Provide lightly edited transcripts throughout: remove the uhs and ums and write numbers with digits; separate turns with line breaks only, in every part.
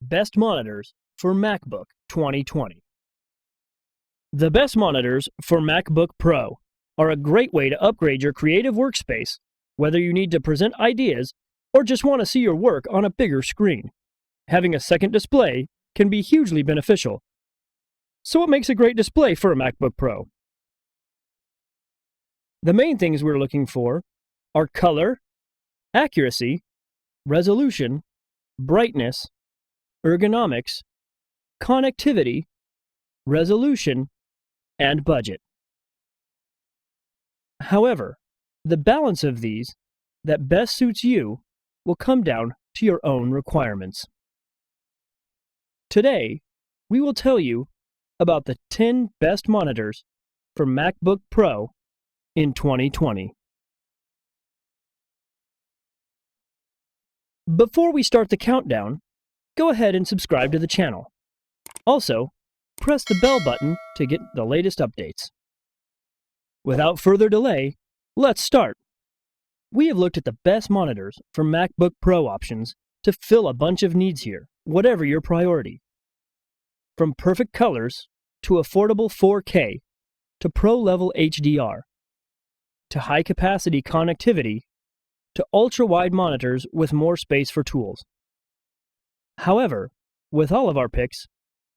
Best Monitors for MacBook 2020. The best monitors for MacBook Pro are a great way to upgrade your creative workspace, whether you need to present ideas or just want to see your work on a bigger screen. Having a second display can be hugely beneficial. So what makes a great display for a MacBook Pro? The main things we're looking for are color, accuracy, resolution, brightness, ergonomics, connectivity, resolution, and budget. However, the balance of these that best suits you will come down to your own requirements. Today, we will tell you about the 10 best monitors for MacBook Pro in 2020. Before we start the countdown, go ahead and subscribe to the channel. Also, press the bell button to get the latest updates. Without further delay, let's start. We have looked at the best monitors for MacBook Pro options to fill a bunch of needs here, whatever your priority. From perfect colors to affordable 4K to pro-level HDR to high-capacity connectivity to ultra-wide monitors with more space for tools. However, with all of our picks,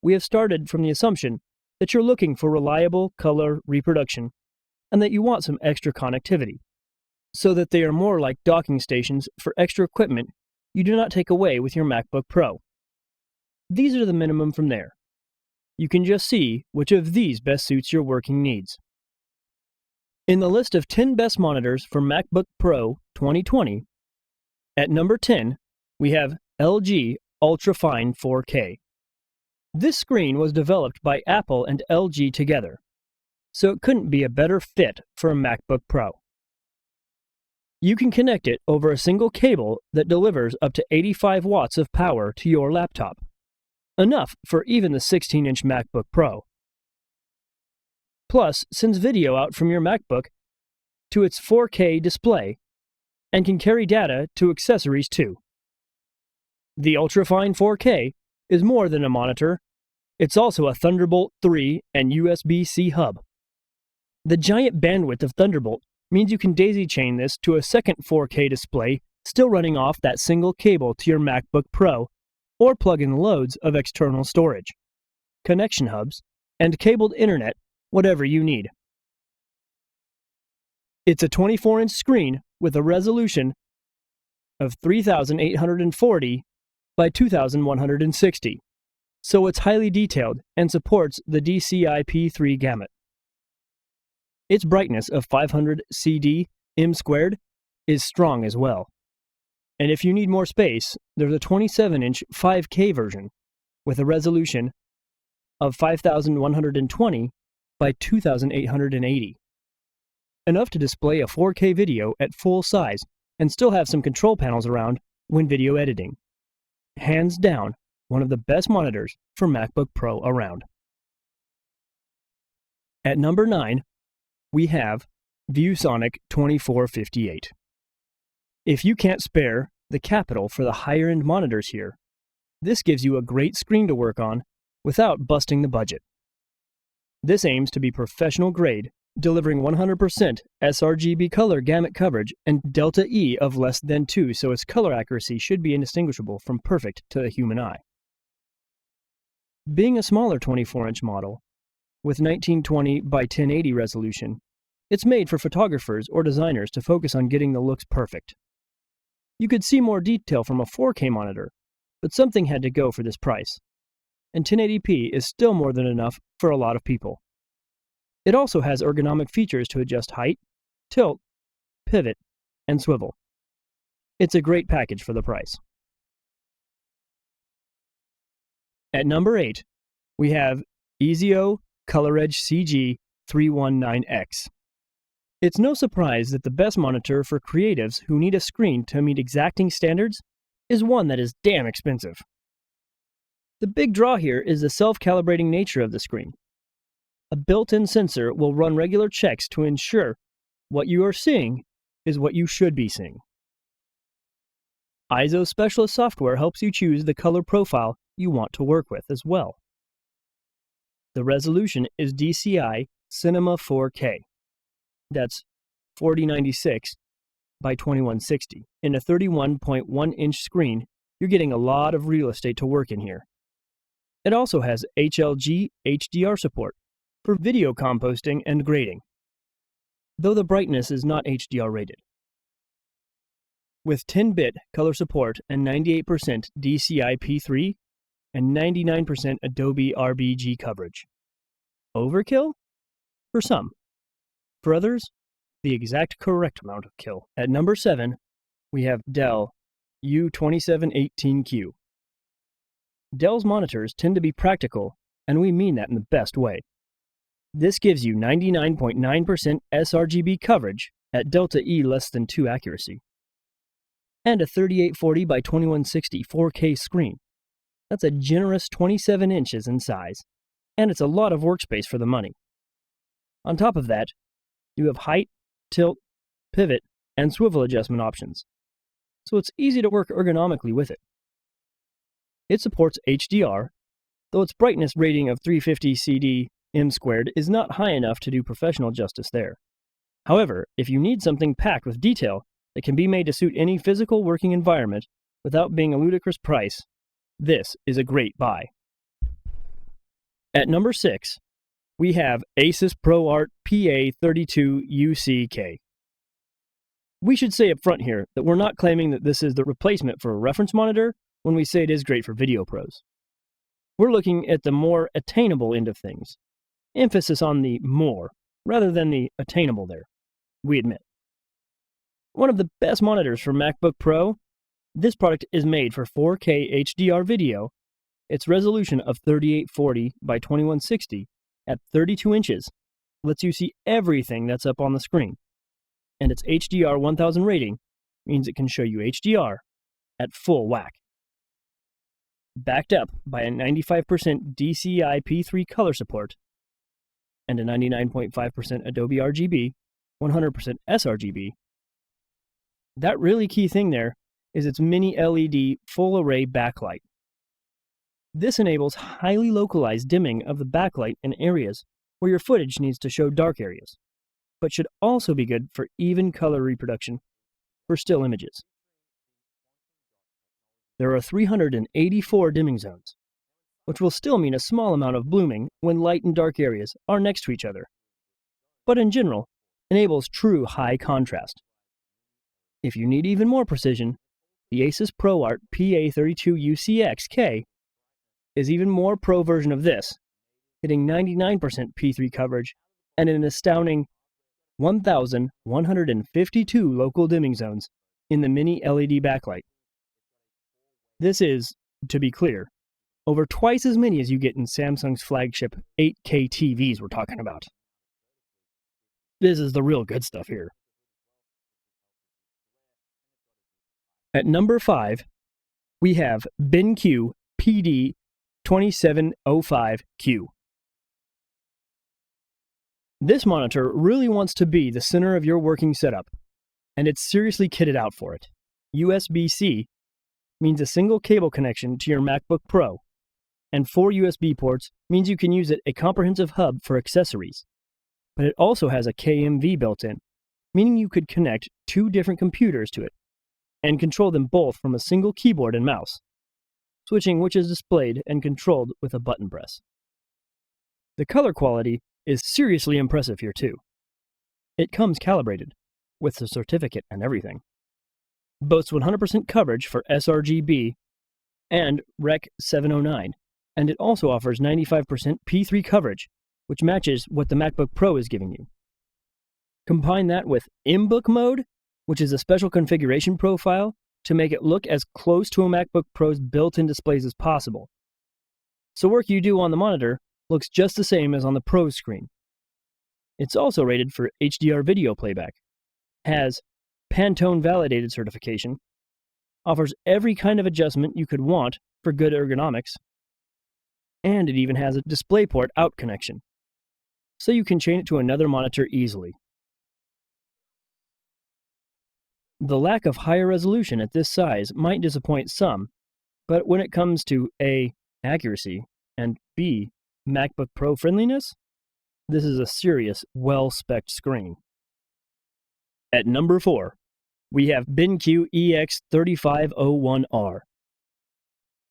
we have started from the assumption that you're looking for reliable color reproduction and that you want some extra connectivity, so that they are more like docking stations for extra equipment you do not take away with your MacBook Pro. These are the minimum from there. You can just see which of these best suits your working needs. In the list of 10 best monitors for MacBook Pro 2020, at number 10, we have LG Ultrafine 4K. This screen was developed by Apple and LG together, so it couldn't be a better fit for a MacBook Pro. You can connect it over a single cable that delivers up to 85 watts of power to your laptop, enough for even the 16-inch MacBook Pro. Plus, sends video out from your MacBook to its 4K display and can carry data to accessories too. The Ultrafine 4K is more than a monitor. It's also a Thunderbolt 3 and USB-C hub. The giant bandwidth of Thunderbolt means you can daisy-chain this to a second 4K display still running off that single cable to your MacBook Pro, or plug in loads of external storage, connection hubs, and cabled internet, whatever you need. It's a 24-inch screen with a resolution of 3840 by 2160, so it's highly detailed and supports the DCI-P3 gamut. Its brightness of 500 CD/m² is strong as well. And if you need more space, there's a 27-inch 5K version with a resolution of 5120 by 2880. Enough to display a 4K video at full size and still have some control panels around when video editing. Hands down, one of the best monitors for MacBook Pro around. At number 9, we have ViewSonic 2458. If you can't spare the capital for the higher-end monitors here, this gives you a great screen to work on without busting the budget. This aims to be professional grade, delivering 100% sRGB color gamut coverage and delta E of less than 2, so its color accuracy should be indistinguishable from perfect to the human eye. Being a smaller 24-inch model, with 1920 by 1080 resolution, it's made for photographers or designers to focus on getting the looks perfect. You could see more detail from a 4K monitor, but something had to go for this price, and 1080p is still more than enough for a lot of people. It also has ergonomic features to adjust height, tilt, pivot, and swivel. It's a great package for the price. At number 8, we have Ezio ColorEdge CG319X. It's no surprise that the best monitor for creatives who need a screen to meet exacting standards is one that is damn expensive. The big draw here is the self-calibrating nature of the screen. A built-in sensor will run regular checks to ensure what you are seeing is what you should be seeing. ISO Specialist software helps you choose the color profile you want to work with as well. The resolution is DCI Cinema 4K. That's 4096 by 2160. In a 31.1-inch screen, you're getting a lot of real estate to work in here. It also has HLG HDR support for video composting and grading, though the brightness is not HDR rated. With 10-bit color support and 98% DCI-P3 and 99% Adobe RGB coverage. Overkill? For some. For others, the exact correct amount of kill. At number 7, we have Dell U2718Q. Dell's monitors tend to be practical, and we mean that in the best way. This gives you 99.9% sRGB coverage at delta E less than 2 accuracy, and a 3840 by 2160 4K screen. That's a generous 27 inches in size, and it's a lot of workspace for the money. On top of that, you have height, tilt, pivot, and swivel adjustment options, so it's easy to work ergonomically with it. It supports HDR, though its brightness rating of 350 CD m² is not high enough to do professional justice there. However, if you need something packed with detail that can be made to suit any physical working environment without being a ludicrous price, this is a great buy. At number 6, we have Asus ProArt PA32UCK. We should say up front here that we're not claiming that this is the replacement for a reference monitor when we say it is great for video pros. We're looking at the more attainable end of things. Emphasis on the more, rather than the attainable there, we admit. One of the best monitors for MacBook Pro, this product is made for 4K HDR video. Its resolution of 3840 by 2160 at 32 inches lets you see everything that's up on the screen. And its HDR 1000 rating means it can show you HDR at full whack. Backed up by a 95% DCI-P3 color support and a 99.5% Adobe RGB, 100% sRGB. That really key thing there is its mini LED full array backlight. This enables highly localized dimming of the backlight in areas where your footage needs to show dark areas, but should also be good for even color reproduction for still images. There are 384 dimming zones, which will still mean a small amount of blooming when light and dark areas are next to each other, but in general, enables true high contrast. If you need even more precision, the Asus ProArt PA32UCX-K is even more pro version of this, hitting 99% P3 coverage and an astounding 1,152 local dimming zones in the mini LED backlight. This is, to be clear, over twice as many as you get in Samsung's flagship 8K TVs we're talking about. This is the real good stuff here. At number 5, we have BenQ PD2705Q. This monitor really wants to be the center of your working setup, and it's seriously kitted out for it. USB-C means a single cable connection to your MacBook Pro, and 4 USB ports means you can use it a comprehensive hub for accessories. But it also has a KMV built in, meaning you could connect 2 different computers to it and control them both from a single keyboard and mouse, switching which is displayed and controlled with a button press. The color quality is seriously impressive here too. It comes calibrated, with the certificate and everything. Boasts 100% coverage for sRGB and Rec 709, and it also offers 95% P3 coverage, which matches what the MacBook Pro is giving you. Combine that with MBook mode, which is a special configuration profile to make it look as close to a MacBook Pro's built-in displays as possible. So work you do on the monitor looks just the same as on the Pro screen. It's also rated for HDR video playback, has Pantone validated certification, offers every kind of adjustment you could want for good ergonomics, and it even has a DisplayPort out connection, so you can chain it to another monitor easily. The lack of higher resolution at this size might disappoint some, but when it comes to A, accuracy, and B, MacBook Pro friendliness, this is a serious, well-spec'd screen. At number 4, we have BenQ EX3501R.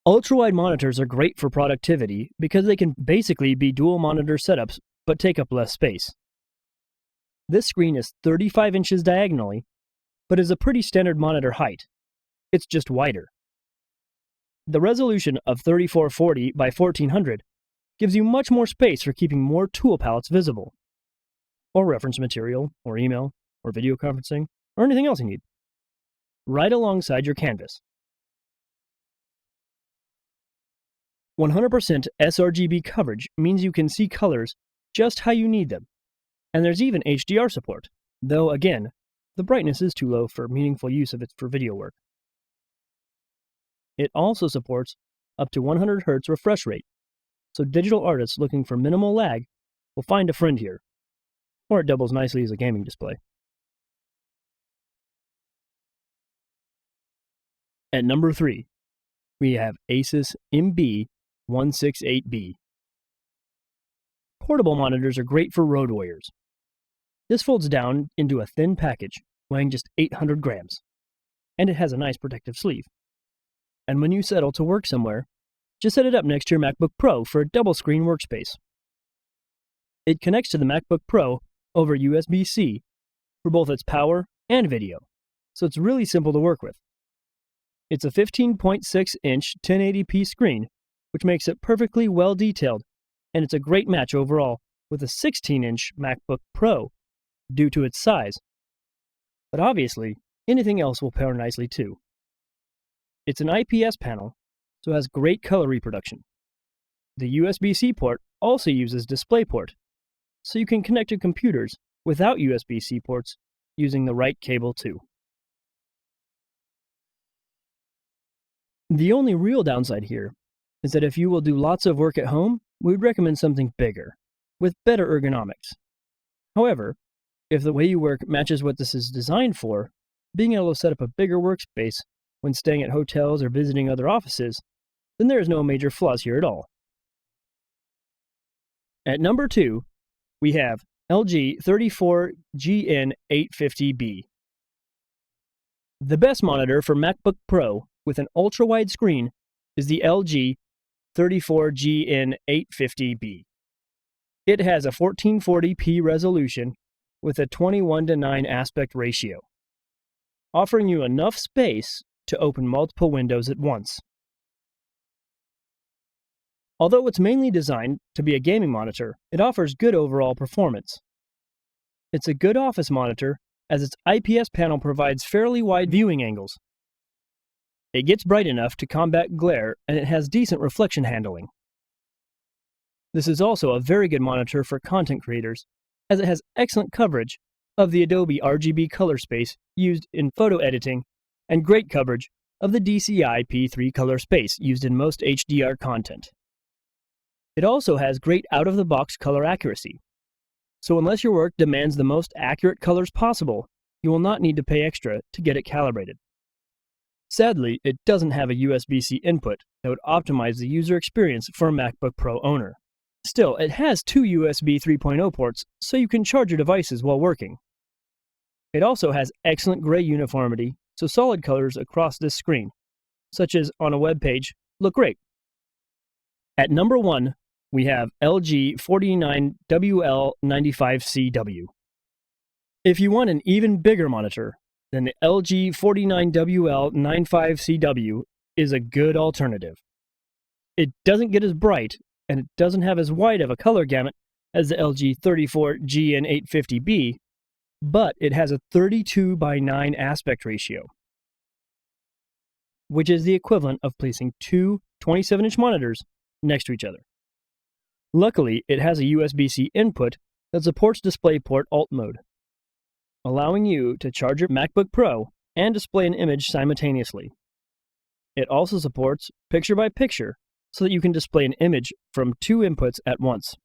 Ultra-wide monitors are great for productivity because they can basically be dual monitor setups but take up less space. This screen is 35 inches diagonally, but is a pretty standard monitor height. It's just wider. The resolution of 3440 by 1400 gives you much more space for keeping more tool palettes visible, or reference material, or email, or video conferencing, or anything else you need, right alongside your canvas. 100% sRGB coverage means you can see colors just how you need them, and there's even HDR support, though again, the brightness is too low for meaningful use of it for video work. It also supports up to 100 Hz refresh rate, so digital artists looking for minimal lag will find a friend here, or it doubles nicely as a gaming display. At number 3, we have Asus MB168B. Portable monitors are great for road warriors. This folds down into a thin package weighing just 800 grams, and it has a nice protective sleeve. And when you settle to work somewhere, just set it up next to your MacBook Pro for a double-screen workspace. It connects to the MacBook Pro over USB-C for both its power and video, so it's really simple to work with. It's a 15.6-inch 1080p screen, which makes it perfectly well-detailed, and it's a great match overall with a 16-inch MacBook Pro due to its size. But obviously, anything else will pair nicely too. It's an IPS panel, so it has great color reproduction. The USB-C port also uses DisplayPort, so you can connect to computers without USB-C ports using the right cable too. The only real downside here is that if you will do lots of work at home, we would recommend something bigger, with better ergonomics. However, if the way you work matches what this is designed for, being able to set up a bigger workspace when staying at hotels or visiting other offices, then there is no major flaws here at all. At number 2, we have LG 34GN850B. The best monitor for MacBook Pro with an ultra-wide screen is the LG 34GN850B. It has a 1440p resolution with a 21:9 aspect ratio, offering you enough space to open multiple windows at once. Although it's mainly designed to be a gaming monitor, it offers good overall performance. It's a good office monitor as its IPS panel provides fairly wide viewing angles. It gets bright enough to combat glare, and it has decent reflection handling. This is also a very good monitor for content creators, as it has excellent coverage of the Adobe RGB color space used in photo editing and great coverage of the DCI P3 color space used in most HDR content. It also has great out-of-the-box color accuracy, so unless your work demands the most accurate colors possible, you will not need to pay extra to get it calibrated. Sadly, it doesn't have a USB-C input that would optimize the user experience for a MacBook Pro owner. Still, it has 2 USB 3.0 ports, so you can charge your devices while working. It also has excellent gray uniformity, so solid colors across this screen, such as on a web page, look great. At number 1, we have LG 49WL95CW. If you want an even bigger monitor, then the LG 49WL95CW is a good alternative. It doesn't get as bright, and it doesn't have as wide of a color gamut as the LG 34GN850B, but it has a 32:9 aspect ratio, which is the equivalent of placing two 27-inch monitors next to each other. Luckily, it has a USB-C input that supports DisplayPort Alt mode, allowing you to charge your MacBook Pro and display an image simultaneously. It also supports picture-by-picture so that you can display an image from 2 inputs at once.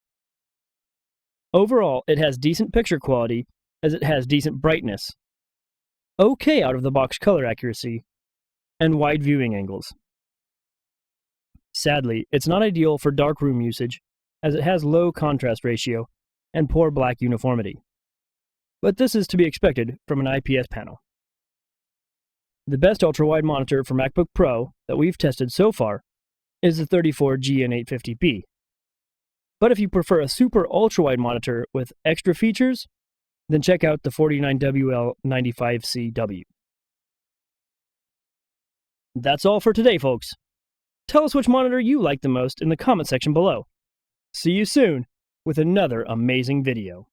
Overall, it has decent picture quality as it has decent brightness, okay out-of-the-box color accuracy, and wide viewing angles. Sadly, it's not ideal for darkroom usage as it has low contrast ratio and poor black uniformity. But this is to be expected from an IPS panel. The best ultra-wide monitor for MacBook Pro that we've tested so far is the 34GN850p. But if you prefer a super ultra-wide monitor with extra features, then check out the 49WL95CW. That's all for today, folks. Tell us which monitor you like the most in the comment section below. See you soon with another amazing video.